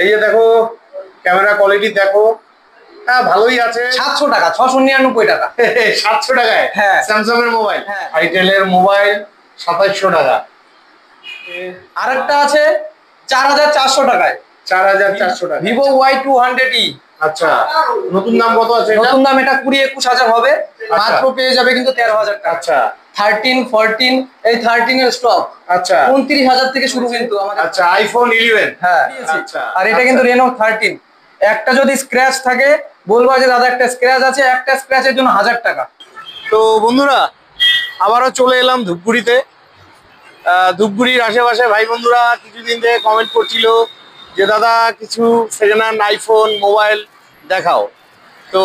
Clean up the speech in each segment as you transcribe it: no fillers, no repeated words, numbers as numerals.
এই যে দেখো ক্যামেরা কোয়ালিটি দেখো, হ্যাঁ ভালোই আছে। 700 টাকা, 699 টাকা। 700 টাকায় হ্যাঁ স্যামসাং এর মোবাইল, হ্যাঁ আইটেল এর মোবাইল 2700 টাকা। আরেকটা আছে 4400 টাকায়, 4400 টাকা ভিভো Y200e। আচ্ছা, নতুন দাম কত আছে? নতুন দাম এটা 20-21 হাজার হবে, মাত্র পেয়ে যাবে কিন্তু 13,000 টাকা। আচ্ছা 13, 14, এই 13 এর স্টক। আচ্ছা 29,000 থেকে শুরু কিন্তু আমাদের। আচ্ছা আইফোন 11। হ্যাঁ আচ্ছা, আর এটা কিন্তু রেনো 13। একটা যদি স্ক্র্যাচ থাকে বলবো যে দাদা একটা স্ক্র্যাচ আছে, একটা স্ক্র্যাচের জন্য 1000 টাকা। তো বন্ধুরা আবারও চলে এলাম ধূপগুড়িতে। ধূপগুড়ির আশেপাশে ভাই বন্ধুরা কিছুদিন থেকে কমেন্ট করছিল যে দাদা কিছু সেকেন্ড হ্যান্ড আইফোন মোবাইল দেখাও। তো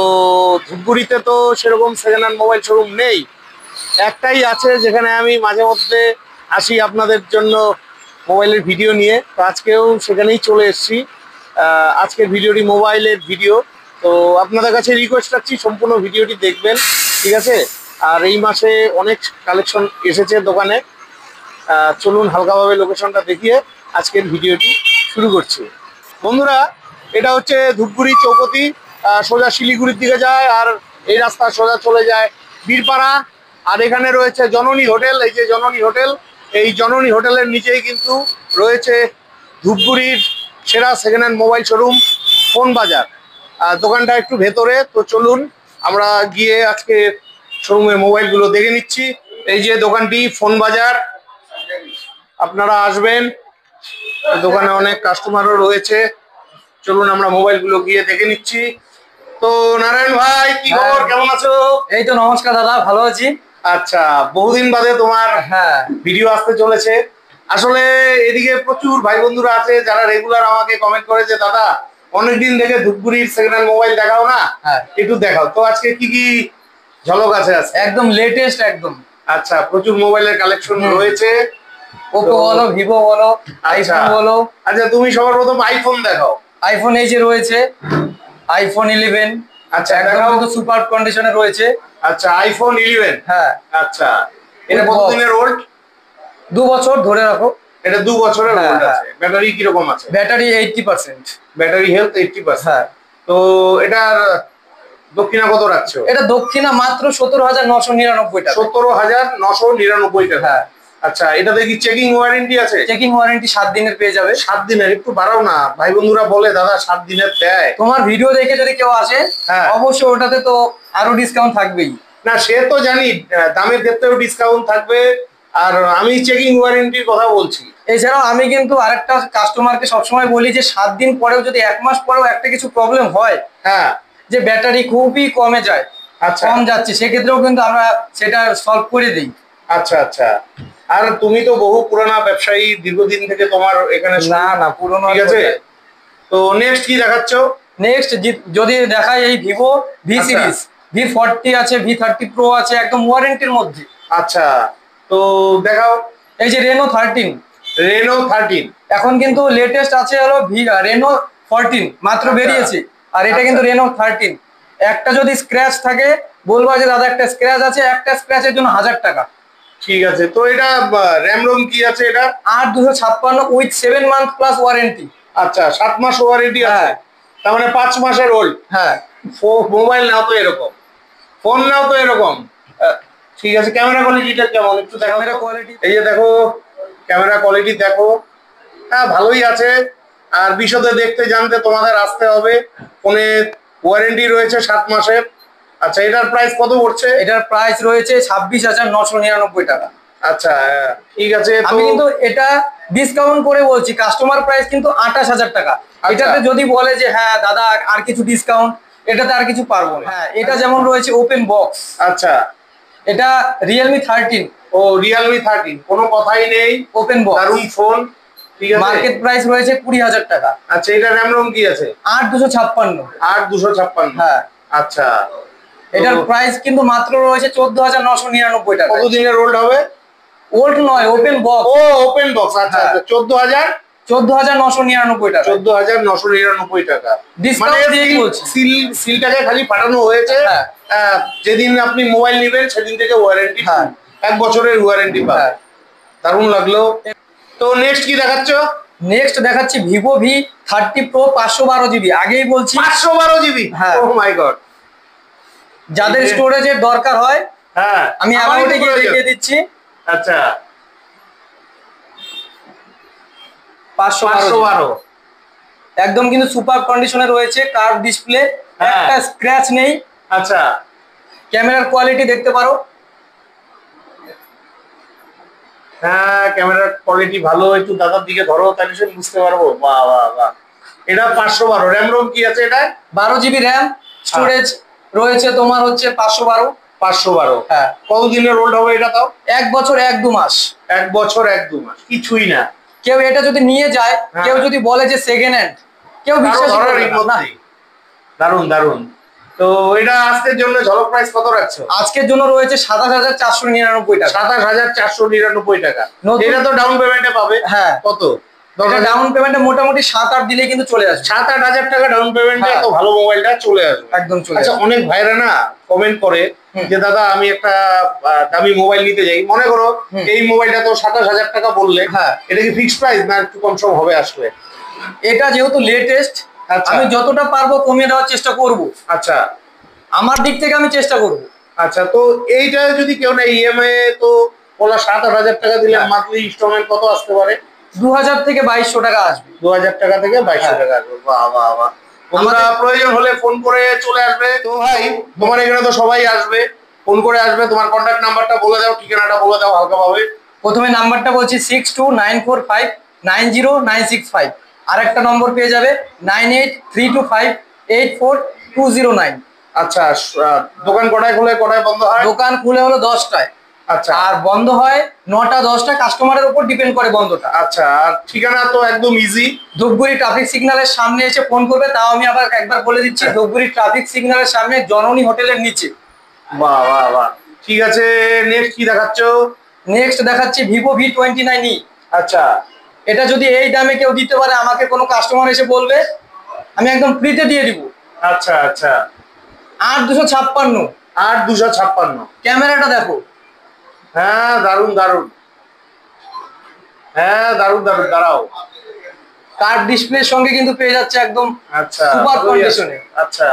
ধূপগুড়িতে তো সেরকম সেকেন্ড হ্যান্ড মোবাইল শোরুম নেই, একটাই আছে যেখানে আমি মাঝে মধ্যে আসি আপনাদের জন্য মোবাইলের ভিডিও নিয়ে। তো আজকেও সেখানেই চলে এসেছি। আজকের ভিডিওটি মোবাইলের ভিডিও, তো আপনাদের কাছে রিকোয়েস্ট রাখছি সম্পূর্ণ ভিডিওটি দেখবেন, ঠিক আছে? আর এই মাসে অনেক কালেকশন এসেছে দোকানে। চলুন হালকাভাবে লোকেশনটা দেখিয়ে আজকের ভিডিওটি শুরু করছি। বন্ধুরা এটা হচ্ছে ধূপগুড়ি চৌপতি, সোজা শিলিগুড়ির দিকে যায়, আর এই রাস্তা সোজা চলে যায় বীরপাড়া। আর এখানে রয়েছে জননী হোটেল, এই যে জননী হোটেল, এই জননী হোটেলের নিচেই কিন্তু রয়েছে ধূপগুড়ির সেরা second hand mobile showroom phone বাজার। দোকানটা একটু ভেতরে, তো চলুন আমরা গিয়ে আজকে শোরুমের মোবাইলগুলো দেখে নিচ্ছি। এই যে দোকানটি ফোন বাজার, আপনারা আসবেন, দোকানে অনেক কাস্টমারও রয়েছে। চলুন আমরা মোবাইলগুলো গিয়ে দেখে নিচ্ছি। তো নারায়ণ ভাই কি খবর, কেমন আছো? এই তো নমস্কার দাদা, ভালো আছি। আচ্ছা, বহুদিন বাদে তোমার হ্যাঁ ভিডিও আসতে চলেছে। আসলে এদিকে প্রচুর ভাই বন্ধুরা আছে যারা রেগুলার আমাকে কমেন্ট করে যে দাদা অনেকদিন থেকে ধূপগুড়ির সেকেন্ড হ্যান্ড মোবাইল দেখাও না, একটু দেখাও। তো আজকে কি কি ঝলক আছে? একদম লেটেস্ট একদম। আচ্ছা, প্রচুর মোবাইলের কালেকশন রয়েছে, ওপো বলো, ভিভো বলো, আইফোন বলো। আচ্ছা তুমি সবার প্রথম আইফোন দেখাও। আইফোন এই যে রয়েছে আইফোন 11। আচ্ছা একদম কিন্তু সুপার কন্ডিশনে রয়েছে। আচ্ছা আইফোন 11। হ্যাঁ আচ্ছা, এটা কত দিনের ওল্ড? 2 বছর ধরে রাখো। এটা 2 বছরের ওল্ড আছে। ব্যাটারি কি রকম আছে? Battery 80%, battery health 80%। হ্যাঁ। তো এটার দক্ষিণা কত রাখছো? এটা দক্ষিণা মাত্র 17,999 টাকা। 17,999 টাকা। হ্যাঁ। আচ্ছা, এটাতে কি চেকিং ওয়ারেন্টি আছে? চেকিং ওয়ারেন্টি 7 দিনের পেয়ে যাবে। 7 দিনের? একটু বাড়াও না, ভাই বন্ধুরা বলে দাদা 7 দিনের দেয়। তোমার ভিডিও দেখে যদি কেউ আসে অবশ্যই ওটাতে তো আরো ডিসকাউন্ট থাকবেই। না সে তো জানি, দামের ক্ষেত্রেও ডিসকাউন্ট থাকবে, আর আমি চেকিং ওয়ারেন্টির কথা বলছি। এছাড়াও আমি কিন্তু আরেকটা কাস্টমারকে সবসময় বলি যে 7 দিন পরেও যদি 1 মাস পরেও একটা কিছু প্রবলেম হয়, হ্যাঁ, যে ব্যাটারি খুবই কমে যায়, আচ্ছা কম যাচ্ছে, সেক্ষেত্রেও কিন্তু আমরা সেটা সলভ করে দিই। আচ্ছা আচ্ছা। আর তুমি তো বহু পুরানা ব্যবসায়ী, দীর্ঘদিন থেকে তোমার এখানে। না পুরনো। ঠিক আছে, তো নেক্সট কি দেখাচ্ছ? নেক্সট যদি দেখাই এই ভিভো ভি সিরিজ, V40 আছে, V30 প্রো আছে, একদম ওয়ারেন্টির মধ্যে। আচ্ছা, তো দেখাও। এই যে রেনো 13। রেনো 13 এখন কিন্তু লেটেস্ট আছে হলো রেনো 14 মাত্র বেরিয়েছে, আর এটা কিন্তু রেনো 13। একটা যদি স্ক্র্যাচ থাকে বলবো যে দাদা একটা স্ক্র্যাচ আছে, একটা স্ক্র্যাচের জন্য 1000 টাকা। ঠিক আছে, তো এটা র্যাম রোম কি আছে? এটা 8/256 উইথ 7 মান্থ প্লাস ওয়ারেন্টি। আচ্ছা, 7 মাস ওয়ারেন্টি আছে, তার মানে 5 মাসের ওল্ড। হ্যাঁ, মোবাইল নাও তো এরকম, ফোন নাও তো এরকম। ঠিক আছে, ক্যামেরা কোয়ালিটিটা কেমন একটু দেখো। ক্যামেরা কোয়ালিটি এই যে দেখো ক্যামেরা কোয়ালিটি দেখো, হ্যাঁ ভালোই আছে। আর বিশদে দেখতে জানতে তোমাদের আসতে হবে। ফোনে ওয়ারেন্টি রয়েছে 7 মাসের। আচ্ছা, এটার প্রাইস কত পড়ছে? এটার প্রাইস রয়েছে 26,999 টাকা। আচ্ছা ঠিক আছে, আমি কিন্তু এটা ডিসকাউন্ট করে বলছি, কাস্টমার প্রাইস কিন্তু 28,000 টাকা। এটাতে যদি বলে যে হ্যাঁ দাদা আর কিছু ডিসকাউন্ট, এটাতে আর কিছু পারবো না। হ্যাঁ, এটা যেমন রয়েছে ওপেন বক্স। আচ্ছা, এটা রিয়েলমি 13। ও রিয়েলমি 13, কোনো কথাই নেই, ওপেন বক্স, দারুণ ফোন। ঠিক আছে, মার্কেট প্রাইস রয়েছে 20,000 টাকা। আচ্ছা, এটা র্যাম রোম কি আছে? 8/256। 8/256। হ্যাঁ, আচ্ছা, এটার প্রাইস কিন্তু মাত্র রয়েছে 14,999 টাকা। কত দিনের ওল্ড হবে? ওল্ড নয়, ওপেন বক্স। ও ওপেন বক্স। আচ্ছা, 14,999 টাকা। 14,999 টাকা। ডিসকাউন্ট দিয়ে বলছি, সিলটাকে খালি পাঠানো হয়েছে। যেদিন আপনি মোবাইল নেবেন সেদিন থেকে ওয়ারেন্টি, 1 বছরের ওয়ারেন্টি পাবেন। দারুণ লাগলো। তো নেক্সট কি দেখাচ্ছ? নেক্সট দেখাচ্ছি ভিভো V30 30 Pro 512 GB, আগেই বলছি 512 GB। হ্যাঁ। ও মাই গড। যাদের স্টোরেজের দরকার হয় হ্যাঁ, আমি অ্যামাউন্টে গিয়ে দেখিয়ে দিচ্ছি। আচ্ছা, 512 512। একদম কিন্তু সুপার কন্ডিশনে রয়েছে, কার্ভ ডিসপ্লে, একটা স্ক্র্যাচ নেই। আচ্ছা, ক্যামেরার কোয়ালিটি দেখতে পারো। হ্যাঁ, ক্যামেরার কোয়ালিটি ভালো। একটু দাদার দিকে ধরো, তাহলে সে বুঝতে পারবো। বাহ বাহ বাহ। এটা 512। র্যাম রোম কি আছে এটা? 12 GB র্যাম, স্টোরেজ রয়েছে তোমার হচ্ছে 512। 512। হ্যাঁ। কতদিনের ওল্ড হবে এটা তাও? 1 বছর 1-2 মাস। 1 বছর 1-2 মাস, কিছুই না। কেউ এটা যদি নিয়ে যায়, কেউ যদি বলে যে সেকেন্ড হ্যান্ড, কেউ বিশ্বাস করবে না। দারুন দারুন। তো এটা আজকের জন্য ঝলক প্রাইস কত রাখছো? আজকের জন্য রয়েছে 27,499 টাকা। 27,499 টাকা। এটা তো ডাউন পেমেন্টে পাবে। হ্যাঁ। কত? ডাউন পেমেন্টে মোটামুটি 7-8 দিলে কিন্তু চলে আসবে। 7-8 হাজার টাকা ডাউন পেমেন্টে এত ভালো মোবাইলটা চলে আসবে। একদম চলে আচ্ছা, আসবে। অনেক ভাইরা না কমেন্ট করে যে দাদা আমি একটা দামি মোবাইল নিতে যাই, মনে করো এই মোবাইলটা তো 27,000 টাকা বললে, এটা কি ফিক্সড প্রাইস না একটু কম সম হবে আসলে? এটা যেহেতু লেটেস্ট, আমি যতটা পারবো কমিয়ে দেওয়ার চেষ্টা করব। আচ্ছা, আমার দিক থেকে আমি চেষ্টা করব। আচ্ছা, তো এইটা যদি কেউ না ইএমআই, তো বলা 7-8 হাজার টাকা দিলে মান্থলি ইনস্টলমেন্ট কত আসতে পারে? 2000 থেকে 2200 টাকা আসবে। 2000 টাকা থেকে 2200 টাকা আসবে। বাহ বাহ বাহ। আমাদের প্রয়োজন হলে ফোন করে চলে আসবে। তো ভাই, তোমার এখানে তো সবাই আসবে, ফোন করে আসবে। তোমার কন্ট্যাক্ট নাম্বারটা বলে দাও, ঠিকানাটা বলে দাও হালকাভাবে। প্রথমে নাম্বারটা বলছি 6294590965। আর একটা নম্বর পেয়ে যাবে 9832584209। আচ্ছা, দোকান কটায় খুলে কটায় বন্ধ হয়? দোকান খুলে হলো 10টায়। আচ্ছা, আর বন্ধ হয় 9টা-10টা, কাস্টমারের উপর ডিপেন্ড করে বন্ধটা। আচ্ছা, আর ঠিকানা তো একদম ইজি। ধূপগুড়ি ট্রাফিক সিগন্যালের সামনে এসে ফোন করবে। তাও আমি আবার একবার বলে দিচ্ছি, ধূপগুড়ি ট্রাফিক সিগন্যালের সামনে জননী হোটেলের নিচে। বাহ বাহ বাহ। ঠিক আছে, নেক্সট কি দেখাচ্ছ? নেক্সট দেখাচ্ছি Vivo V29e। আচ্ছা, এটা যদি এই দামে কেউ দিতে পারে, আমাকে কোনো কাস্টমার এসে বলবে, আমি একদম ফ্রিতে দিয়ে দিব। আচ্ছা, আচ্ছা, 8256। 8256। ক্যামেরাটা দেখো। হ্যাঁ, দারুন দারুন। হ্যাঁ, দারুন দারুন। দাঁড়াও, কার্ভ ডিসপ্লের সঙ্গে কিন্তু পেয়ে যাচ্ছে একদম আচ্ছা সুপার কন্ডিশনে। আচ্ছা,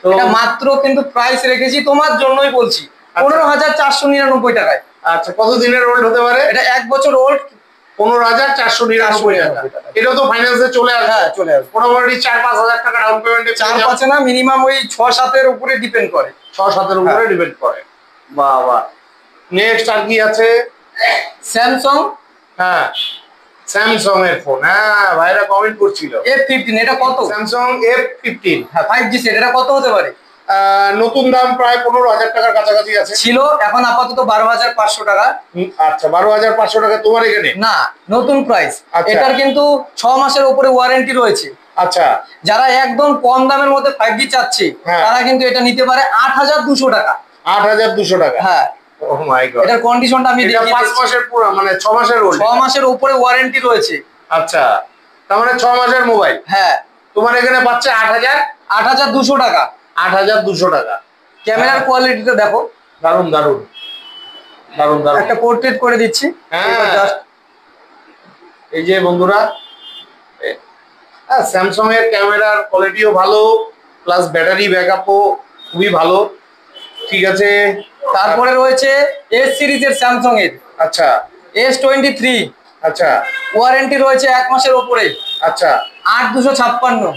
তো এটা মাত্র কিন্তু প্রাইস রেখেছি তোমার জন্যই বলছি, 15,499 টাকায়। আচ্ছা, কত দিনের ওল্ড হতে পারে? এটা 1 বছর ওল্ড। 15,499 টাকা। এটা তো ফাইন্যান্সে চলে আসবে। হ্যাঁ, চলে আসবে। মোটামুটি 4-5 হাজার টাকা ডাউন পেমেন্টে। 4-5 না, মিনিমাম ওই 6-7 উপরে ডিপেন্ড করে। 6-7 উপরে ডিপেন্ড করে। বাহ বাহ। নেক্সট আর কি আছে? স্যামসাং। হ্যাঁ, স্যামসাং এর ফোন। হ্যাঁ, ভাইরা কমেন্ট করছিল। F15 এটা কত? Samsung F15। হ্যাঁ, 5G সেট। এটা কত হতে পারে? নতুন দাম প্রায় 15,000 টাকার কাছাকাছি আছে। ছিল, এখন আপাতত 12,500 টাকা। আচ্ছা, 12,500 টাকা তোমার এখানে? না, নতুন প্রাইস। এটার কিন্তু 6 মাসের উপরে ওয়ারেন্টি রয়েছে। আচ্ছা, যারা একদম কম দামের মধ্যে 5G চাচ্ছে, তারা কিন্তু এটা নিতে পারে 8,200 টাকা। 8,200 টাকা? হ্যাঁ। ও মাই গড। এটার কন্ডিশনটা আমি দেখিয়ে 5 মাসের পুরো, মানে 6 মাসের ওল্ড। 6 মাসের উপরে ওয়ারেন্টি রয়েছে। আচ্ছা, তার মানে 6 মাসের মোবাইল। হ্যাঁ, তোমার এখানে পাচ্ছে 8,200 টাকা। 8,200 টাকা। ক্যামেরার কোয়ালিটিটা দেখো। দারুন দারুন দারুন দারুন। একটা পোর্ট্রেট করে দিচ্ছি। হ্যাঁ, এই যে বন্ধুরা, স্যামসাং এর ক্যামেরার কোয়ালিটিও ভালো, প্লাস ব্যাটারি ব্যাকআপও খুবই ভালো। ঠিক আছে, তারপরে রয়েছে S সিরিজের স্যামসাং এর। আচ্ছা, S23। আচ্ছা, ওয়ারেন্টি রয়েছে 1 মাসের উপরে। আচ্ছা, 8,256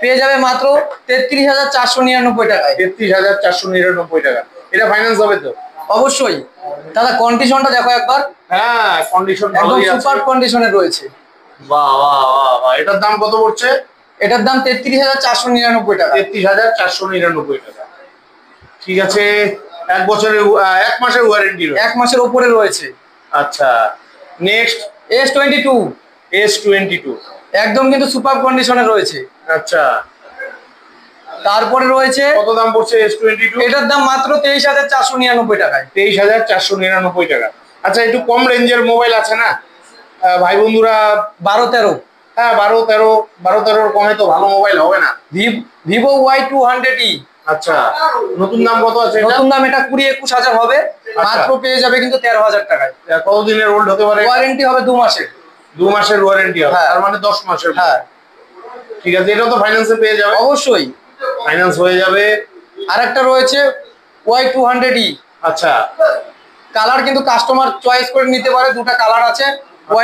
পেয়ে যাবে মাত্র 33,499 টাকায়। 33,499 টাকা। এটা ফাইন্যান্স হবে তো? অবশ্যই। দাদা কন্ডিশনটা দেখো একবার। হ্যাঁ, কন্ডিশন একদম ভালোই আছে। সুপার কন্ডিশনে রয়েছে। বাহ বাহ বাহ বাহ। এটার দাম কত পড়ছে? এটার দাম 33,499 টাকা। 33,499 টাকা। ঠিক আছে, 1 বছরের 1 মাসের ওয়ারেন্টি রয়েছে। 1 মাসের উপরে রয়েছে। আচ্ছা, নেক্সট S22। S22 একদম কিন্তু সুপার কন্ডিশনে রয়েছে। আচ্ছা, তারপরে রয়েছে, কত দাম পড়ছে S22? এটার দাম মাত্র 23,499 টাকায়। 23,499 টাকা। আচ্ছা, একটু কম রেঞ্জের মোবাইল আছে না ভাই বন্ধুরা? 12-13। হ্যাঁ, 12-13 কমে তো ভালো মোবাইল হবে না। Vivo Y200e। আচ্ছা, নতুন দাম কত আছে? নতুন দাম এটা 20-21 হাজার হবে। মাত্র পেয়ে যাবে কিন্তু 13,000 টাকায়। কতদিনের ওল্ড হতে পারে? ওয়ারেন্টি হবে 2 মাসের। 2 মাসের ওয়ারেন্টি হবে, তার মানে 10 মাসের। হ্যাঁ ঠিক আছে, এটা তো ফাইন্যান্সে পেয়ে যাবে, অবশ্যই। ফাইন্যান্স হয়ে যাবে। আরেকটা রয়েছে Y200E। আচ্ছা, কালার কিন্তু কাস্টমার চয়েস করে নিতে পারে, দুটো কালার আছে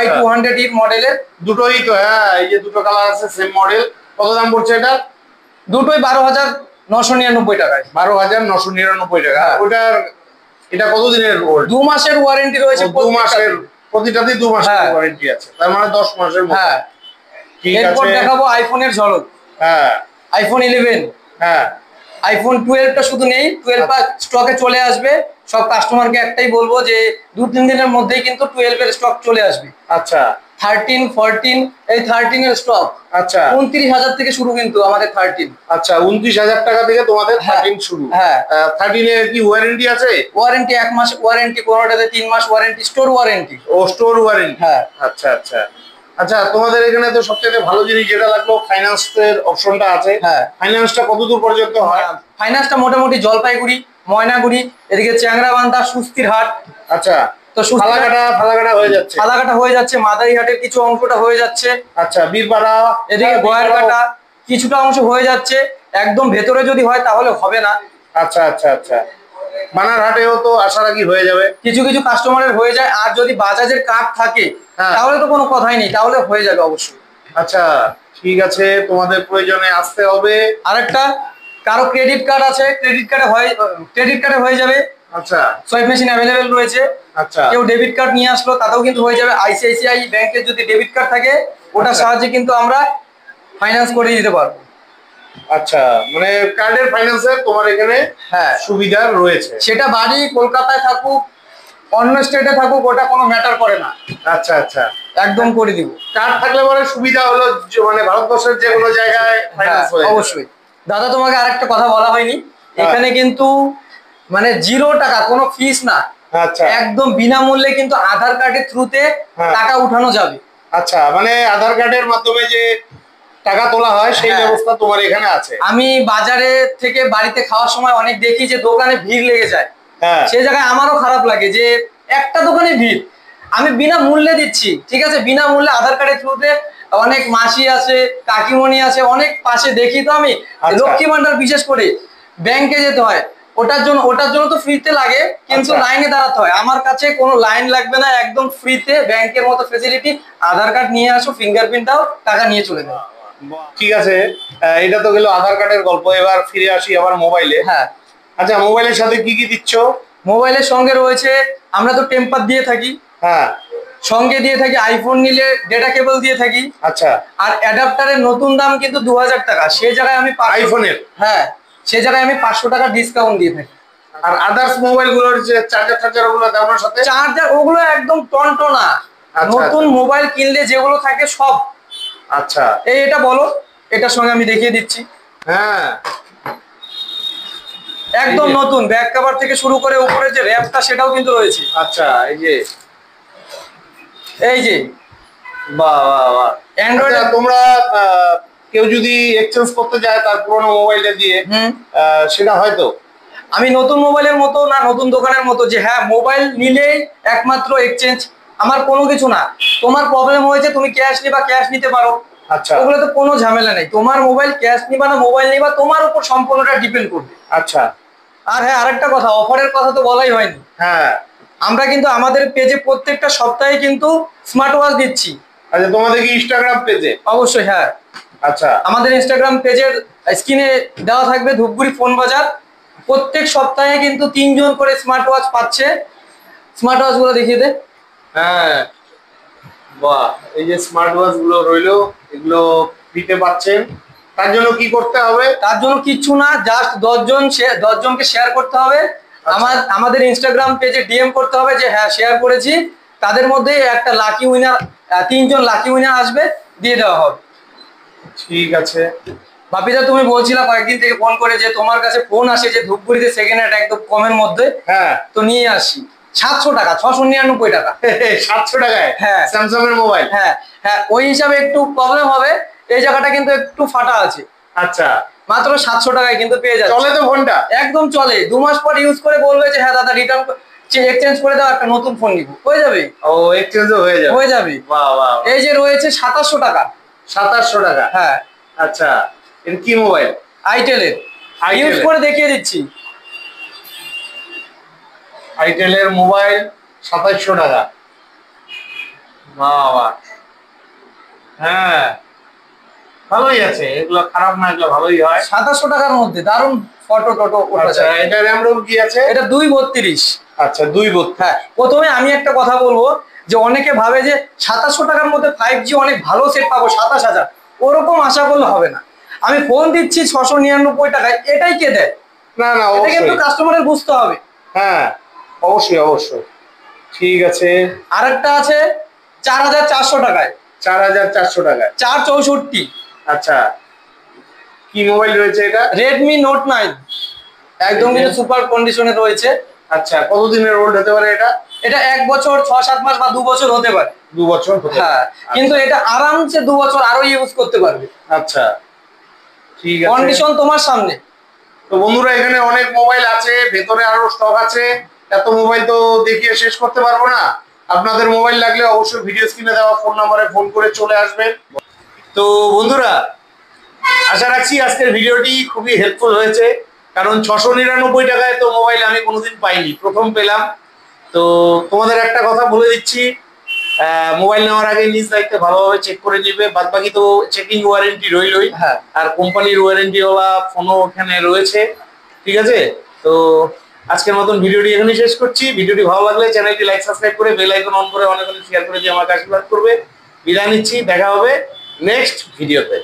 Y200E মডেলের। দুটোই তো, হ্যাঁ এই যে দুটো কালার আছে সেম মডেল। কত দাম পড়ছে এটা? দুটোই 12,999 টাকায়। 12,999 টাকা। ওটার এটা কতদিনের ওল্ড? 2 মাসের ওয়ারেন্টি রয়েছে। 2 মাসের, প্রতিটাতেই 2 মাসের ওয়ারেন্টি আছে, তার মানে 10 মাসের মতো। হ্যাঁ ঠিক এরপর আছে, দেখাবো আইফোনের ঝলক। হ্যাঁ আইফোন 11, হ্যাঁ আইফোন 12টা শুধু নেই, 12 স্টকে চলে আসবে। সব কাস্টমারকে একটাই বলবো যে 2-3 দিনের মধ্যেই কিন্তু 12 এর স্টক চলে আসবে। আচ্ছা 13, 14, এই 13 এর স্টক। আচ্ছা 29,000 থেকে শুরু কিন্তু আমাদের 13। আচ্ছা, 29,000 টাকা থেকে তোমাদের 13 শুরু। হ্যাঁ 13 এর কি ওয়ারেন্টি আছে? ওয়ারেন্টি 1 মাস ওয়ারেন্টি, কোনোটাতে 3 মাস ওয়ারেন্টি, স্টোর ওয়ারেন্টি। ও স্টোর ওয়ারেন্টি। হ্যাঁ আচ্ছা আচ্ছা আচ্ছা, তোমাদের এখানে তো সবচেয়ে ভালো জিনিস যেটা লাগলো, ফাইন্যান্সের অপশনটা আছে। হ্যাঁ ফাইন্যান্সটা কতদূর পর্যন্ত হয়? ফাইন্যান্সটা মোটামুটি জলপাইগুড়ি, ময়নাগুড়ি, এদিকে চ্যাংরাবান্ধা, সুস্তিরহাট। আচ্ছা, তো ফালাকাটা হয়ে যাচ্ছে, ফালাকাটা হয়ে যাচ্ছে, মাদারিহাটের কিছু অংশটা হয়ে যাচ্ছে। আচ্ছা বীরপাড়া, এদিকে গয়ারকাটা কিছুটা অংশ হয়ে যাচ্ছে। একদম ভেতরে যদি হয় তাহলে হবে না। আচ্ছা আচ্ছা আচ্ছা, বানারহাটেও তো আশা রাখি হয়ে যাবে, কিছু কিছু কাস্টমারের হয়ে যায়। আর যদি বাজাজের কার্ড থাকে তাহলে তো কোনো কথাই নেই, তাহলে হয়ে যাবে অবশ্যই। আচ্ছা ঠিক আছে, তোমাদের প্রয়োজনে আসতে হবে। আরেকটা, কারো ক্রেডিট কার্ড আছে, ক্রেডিট কার্ডে হয়ে যাবে। আচ্ছা সোয়াইপ মেশিন অ্যাভেলেবেল রয়েছে। আচ্ছা, কেউ ডেবিট কার্ড নিয়ে আসলো তাতেও কিন্তু হয়ে যাবে। আইসিআইসিআই ব্যাংকের যদি ডেবিট কার্ড থাকে ওটার সাহায্যে কিন্তু আমরা ফাইন্যান্স করে দিতে পারবো। আচ্ছা মানে কার্ডের ফাইন্যান্সের তোমার এখানে হ্যাঁ সুবিধা রয়েছে। সেটা বাড়ি কলকাতায় থাকুক, অন্য স্টেটে থাকুক, ওটা কোনো ম্যাটার করে না। আচ্ছা আচ্ছা, একদম করে দিব। কার্ড থাকলে পরে সুবিধা হলো মানে ভারতবর্ষের যে কোনো জায়গায় ফাইন্যান্স হয়ে যাবে। অবশ্যই। দাদা তোমাকে আরেকটা কথা বলা হয়নি, এখানে কিন্তু মানে 0 টাকা, কোনো ফিস না। আচ্ছা একদম বিনামূল্যে কিন্তু আধার কার্ডের থ্রুতে টাকা উঠানো যাবে। আচ্ছা, মানে আধার কার্ডের মাধ্যমে যে টাকা তোলা হয় সেই ব্যবস্থা তোমার এখানে আছে। আমি বাজারে থেকে বাড়িতে খাওয়ার সময় অনেক দেখি যে দোকানে ভিড় লেগে যায়। সেই জায়গায় আমারও খারাপ লাগে যে একটা দোকানে ভিড়, আমি বিনা মূল্যে দিচ্ছি। ঠিক আছে, বিনামূল্যে আধার কার্ডের থ্রুতে অনেক মাসি আছে, কাকিমণি আছে, অনেক পাশে দেখি। তো আমি লক্ষ্মী ভান্ডার বিশেষ করে ব্যাংকে যেতে হয়, ওটার জন্য তো ফ্রিতে লাগে, কিন্তু লাইনে দাঁড়াতে হয়। আমার কাছে কোনো লাইন লাগবে না, একদম ফ্রিতে ব্যাংকের মতো ফেসিলিটি। আধার কার্ড নিয়ে আসো, ফিঙ্গারপ্রিন্ট দাও, টাকা নিয়ে চলে যাও। ঠিক আছে, এটা তো গেল আধার কার্ডের গল্প। এবার ফিরে আসি আবার মোবাইলে। হ্যাঁ আচ্ছা, মোবাইলের সাথে কি কি দিচ্ছ? মোবাইলের সঙ্গে রয়েছে, আমরা তো টেম্পার দিয়ে থাকি, হ্যাঁ সঙ্গে দিয়ে থাকি। আইফোন নিলে ডেটা কেবল দিয়ে থাকি। আচ্ছা, আর অ্যাডাপ্টারের নতুন দাম কিন্তু 2,000 টাকা। সে জায়গায় আমি আইফোনের, হ্যাঁ সে জায়গায় আমি 500 টাকা ডিসকাউন্ট দিয়ে থাকি। আর আদার্স মোবাইল গুলোর যে চার্জার ওগুলো দামের সাথে, চার্জার ওগুলো একদম টনটনা। নতুন মোবাইল কিনলে যেগুলো থাকে সব। আচ্ছা এটা বলো, এটার সঙ্গে আমি দেখিয়ে দিচ্ছি। হ্যাঁ একদম নতুন, ব্যাক কভার থেকে শুরু করে উপরে যে র‍্যাপটা সেটাও কিন্তু রয়েছে। আচ্ছা, এই যে বাহ বাহ বাহ। অ্যান্ড্রয়েড তোমরা কেউ যদি এক্সচেঞ্জ করতে যায় তার পুরোনো মোবাইলটা দিয়ে, সেটা হয়তো আমি নতুন মোবাইলের মতো না, নতুন দোকানের মতো যে হ্যাঁ মোবাইল নিলেই একমাত্র এক্সচেঞ্জ, আমার কোনো কিছু না। তোমার প্রবলেম হয়েছে, তুমি ক্যাশ নিবা, ক্যাশ নিতে পারো। আচ্ছা, ওগুলো তো কোনো ঝামেলা নেই। তোমার মোবাইল ক্যাশ নিবা না মোবাইল নিবা, তোমার উপর সম্পূর্ণটা ডিপেন্ড করবে। আচ্ছা, আর হ্যাঁ আরেকটা কথা, অফারের কথা তো বলাই হয়নি। হ্যাঁ আমরা কিন্তু আমাদের পেজে প্রত্যেকটা সপ্তাহে কিন্তু স্মার্ট ওয়াচ দিচ্ছি। আচ্ছা, তোমাদের কি ইনস্টাগ্রাম পেজে? অবশ্যই হ্যাঁ। আচ্ছা, আমাদের ইনস্টাগ্রাম পেজের স্ক্রিনে দেওয়া থাকবে ধূপগুড়ি ফোন বাজার। প্রত্যেক সপ্তাহে কিন্তু 3 জন করে স্মার্ট ওয়াচ পাচ্ছে। স্মার্ট ওয়াচ গুলো দেখিয়ে দে। হ্যাঁ বাহ, এই যে স্মার্ট ওয়াচ গুলো রইলো, এগুলো ফ্রিতে পাচ্ছেন। তার জন্য কি করতে হবে? তার জন্য কিচ্ছু না, জাস্ট 10 জনকে শেয়ার করতে হবে। আমাদের ইনস্টাগ্রাম পেজে ডিএম করতে হবে যে হ্যাঁ শেয়ার করেছি। তাদের মধ্যে একটা লাকি উইনার, 3 জন লাকি উইনার আসবে, দিয়ে দেওয়া হবে। ঠিক আছে। বাপিদা, তুমি বলছিলা কয়েকদিন থেকে ফোন করে যে তোমার কাছে ফোন আসে যে ধূপগুড়িতে সেকেন্ড হ্যান্ড একদম কমের মধ্যে। হ্যাঁ, তো নিয়ে আসি 700 টাকা, 699 টাকা। 700 টাকায় হ্যাঁ স্যামসাং এর মোবাইল। হ্যাঁ হ্যাঁ, ওই হিসাবে একটু প্রবলেম হবে, এই জায়গাটা কিন্তু একটু ফাটা আছে। আচ্ছা, মাত্র 700 টাকায় কিন্তু পেয়ে যাচ্ছে। চলে তো ফোনটা? একদম চলে। 2 মাস পর ইউজ করে বলবে যে হ্যাঁ দাদা এক্সচেঞ্জ করে দাও, একটা নতুন ফোন নিবো, হয়ে যাবে। ও এক্সচেঞ্জ হয়ে যাবে, হয়ে যাবে। বাহ বাহ। এই যে রয়েছে 2700 টাকা। 2700 টাকা? হ্যাঁ। আচ্ছা, এটা কি মোবাইল? আইটেলের, ইউজ করে দেখিয়ে দিচ্ছি। আইটেলের মোবাইল 2700 টাকা, বাহ বাহ। হ্যাঁ ভালোই আছে, এগুলো খারাপ না, এগুলো ভালোই হয়। 2700 টাকার মধ্যে দারুন ফটো টটো ওঠা যায়। এটা র্যাম রোম কি আছে? এটা 232। আচ্ছা 232। হ্যাঁ, প্রথমে আমি একটা কথা বলবো যে অনেকে ভাবে যে 2700 টাকার মধ্যে 5G অনেক ভালো সেট পাবো 27000, ওরকম আশা করলে হবে না। আমি ফোন দিচ্ছি 699 টাকায়, এটাই কে দেয়? না না, এটা কিন্তু কাস্টমারের বুঝতে হবে। হ্যাঁ অবশ্যই অবশ্যই। ঠিক আছে, আরেকটা আছে 4400 টাকায়। 4400 টাকায় 464। আচ্ছা, কি মোবাইল রয়েছে এটা? রেডমি নোট 9, একদম কিন্তু সুপার কন্ডিশনে রয়েছে। আচ্ছা, কতদিনের ওল্ড হতে পারে এটা? এটা 1 বছর 6-7 মাস বা 2 বছর হতে পারে। 2 বছর? হ্যাঁ, কিন্তু এটা আরামসে 2 বছর আরো ইউজ করতে পারবে। আচ্ছা ঠিক আছে, কন্ডিশন তোমার সামনে। তো বন্ধুরা এখানে অনেক মোবাইল আছে, ভেতরে আরো স্টক আছে, এত মোবাইল তো দেখিয়ে শেষ করতে পারবো না। আপনাদের মোবাইল লাগলে অবশ্যই ভিডিও স্ক্রিনে দেওয়া ফোন নাম্বারে ফোন করে চলে আসবেন। তো বন্ধুরা আশা রাখছি আজকের ভিডিওটি খুবই হেল্পফুল হয়েছে, কারণ 699 টাকায় তো মোবাইল আমি কোনোদিন পাইনি, প্রথম পেলাম। তো তোমাদের একটা কথা বলে দিচ্ছি, মোবাইল নেওয়ার আগে নিজ দায়িত্বে ভালোভাবে চেক করে নিবে, বাদ বাকি তো চেকিং ওয়ারেন্টি রইলই। হ্যাঁ, আর কোম্পানির ওয়ারেন্টি ওলা ফোনও ওখানে রয়েছে। ঠিক আছে, তো আজকের মতন ভিডিওটি এখানেই শেষ করছি। ভিডিওটি ভালো লাগলে চ্যানেলটি লাইক সাবস্ক্রাইব করে বেল আইকন অন করে অনেক অনেক শেয়ার করে দিয়ে আমাকে আশীর্বাদ করবে। বিদায় নিচ্ছি, দেখা হবে নেক্সট ভিডিওতে।